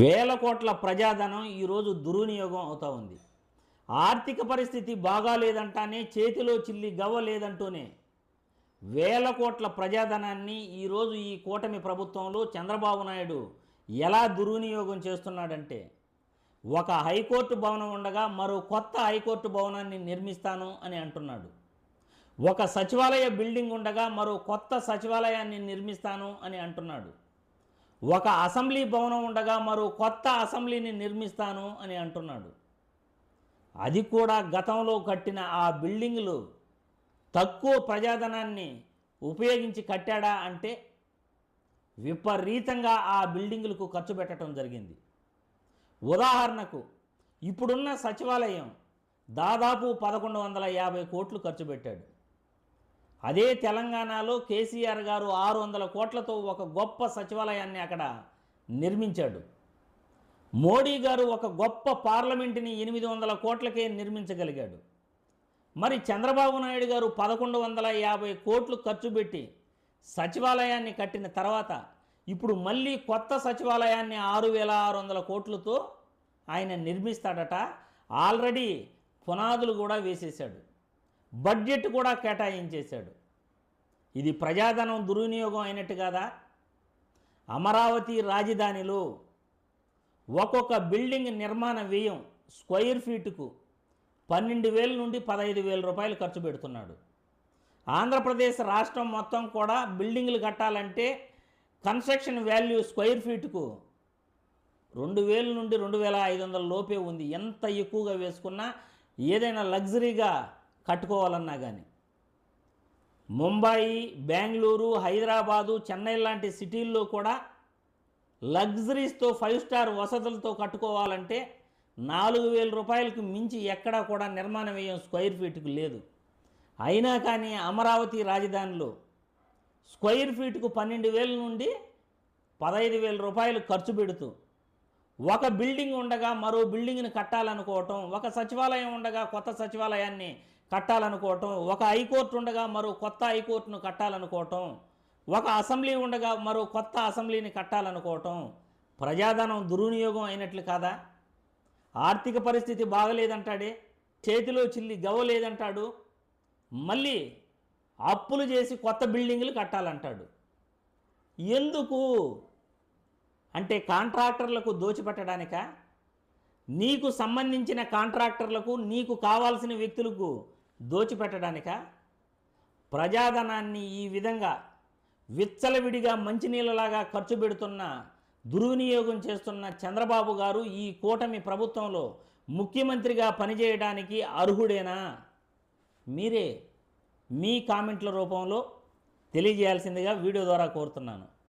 వేల కోట్ల ప్రజాధనం ఈరోజు దుర్వినియోగం అవుతూ ఉంది. ఆర్థిక పరిస్థితి బాగాలేదంటానే, చేతిలో చిల్లి గవ్వ లేదంటూనే వేల కోట్ల ప్రజాధనాన్ని ఈరోజు ఈ కూటమి ప్రభుత్వంలో చంద్రబాబు నాయుడు ఎలా దుర్వినియోగం చేస్తున్నాడంటే, ఒక హైకోర్టు భవనం ఉండగా మరో కొత్త హైకోర్టు భవనాన్ని నిర్మిస్తాను అని అంటున్నాడు. ఒక సచివాలయ బిల్డింగ్ ఉండగా మరో కొత్త సచివాలయాన్ని నిర్మిస్తాను అని అంటున్నాడు. ఒక అసెంబ్లీ భవనం ఉండగా మరో కొత్త అసెంబ్లీని నిర్మిస్తాను అని అంటున్నాడు. అది కూడా గతంలో కట్టిన ఆ బిల్డింగులు తక్కువ ప్రజాధనాన్ని ఉపయోగించి కట్టాడా అంటే విపరీతంగా ఆ బిల్డింగులకు ఖర్చు పెట్టడం జరిగింది. ఉదాహరణకు ఇప్పుడున్న సచివాలయం దాదాపు 1150 కోట్లు ఖర్చు పెట్టాడు. అదే తెలంగాణలో కేసీఆర్ గారు 600 కోట్లతో ఒక గొప్ప సచివాలయాన్ని అక్కడ నిర్మించాడు. మోడీ గారు ఒక గొప్ప పార్లమెంటుని 800 కోట్లకే నిర్మించగలిగాడు. మరి చంద్రబాబు నాయుడు గారు 1150 కోట్లు ఖర్చు పెట్టి సచివాలయాన్ని కట్టిన తర్వాత ఇప్పుడు మళ్ళీ కొత్త సచివాలయాన్ని 6600 కోట్లతో ఆయన నిర్మిస్తాడట. ఆల్రెడీ పునాదులు కూడా వేసేశాడు, బడ్జెట్ కూడా కేటాయించేశాడు. ఇది ప్రజాధనం దుర్వినియోగం అయినట్టు కాదా? అమరావతి రాజధానిలో ఒక్కొక్క బిల్డింగ్ నిర్మాణ వ్యయం స్క్వేర్ ఫీటుకు 12,000 నుండి 15,000 రూపాయలు ఖర్చు పెడుతున్నాడు. ఆంధ్రప్రదేశ్ రాష్ట్రం మొత్తం కూడా బిల్డింగ్లు కట్టాలంటే కన్స్ట్రక్షన్ వాల్యూ స్క్వేర్ ఫీటుకు 2,000 నుండి 2,500 లోపే ఉంది. ఎంత ఎక్కువగా వేసుకున్నా ఏదైనా లగ్జరీగా కట్టుకోవాలన్నా కానీ ముంబాయి, బెంగళూరు, హైదరాబాదు, చెన్నై లాంటి సిటీల్లో కూడా లగ్జరీస్తో 5 స్టార్ వసతులతో కట్టుకోవాలంటే 4,000 రూపాయలకు మించి ఎక్కడా కూడా నిర్మాణ వ్యయం స్క్వేర్ ఫీటుకు లేదు. అయినా కానీ అమరావతి రాజధానిలో స్క్వేర్ ఫీటుకు 12,000 నుండి 15,000 రూపాయలు ఖర్చు పెడుతూ ఒక బిల్డింగ్ ఉండగా మరో బిల్డింగ్ని కట్టాలనుకోవటం, ఒక సచివాలయం ఉండగా కొత్త సచివాలయాన్ని కట్టాలనుకోవటం, ఒక హైకోర్టు ఉండగా మరో కొత్త హైకోర్టును కట్టాలనుకోవటం, ఒక అసెంబ్లీ ఉండగా మరో కొత్త అసెంబ్లీని కట్టాలనుకోవటం ప్రజాధనం దుర్వినియోగం అయినట్లు కాదా? ఆర్థిక పరిస్థితి బాగలేదంటాడే, చేతిలో చిల్లి గవ్వ లేదంటాడు, మళ్ళీ అప్పులు చేసి కొత్త బిల్డింగులు కట్టాలంటాడు. ఎందుకు అంటే కాంట్రాక్టర్లకు దోచిపెట్టడానిక? నీకు సంబంధించిన కాంట్రాక్టర్లకు, నీకు కావాల్సిన వ్యక్తులకు దోచిపెట్టడానిక? ప్రజాధనాన్ని ఈ విధంగా విచ్చలవిడిగా మంచినీళ్ళలాగా ఖర్చు పెడుతున్న, దుర్వినియోగం చేస్తున్న చంద్రబాబు గారు ఈ కూటమి ప్రభుత్వంలో ముఖ్యమంత్రిగా పనిచేయడానికి అర్హుడేనా? మీరే మీ కామెంట్ల రూపంలో తెలియజేయాల్సిందిగా వీడియో ద్వారా కోరుతున్నాను.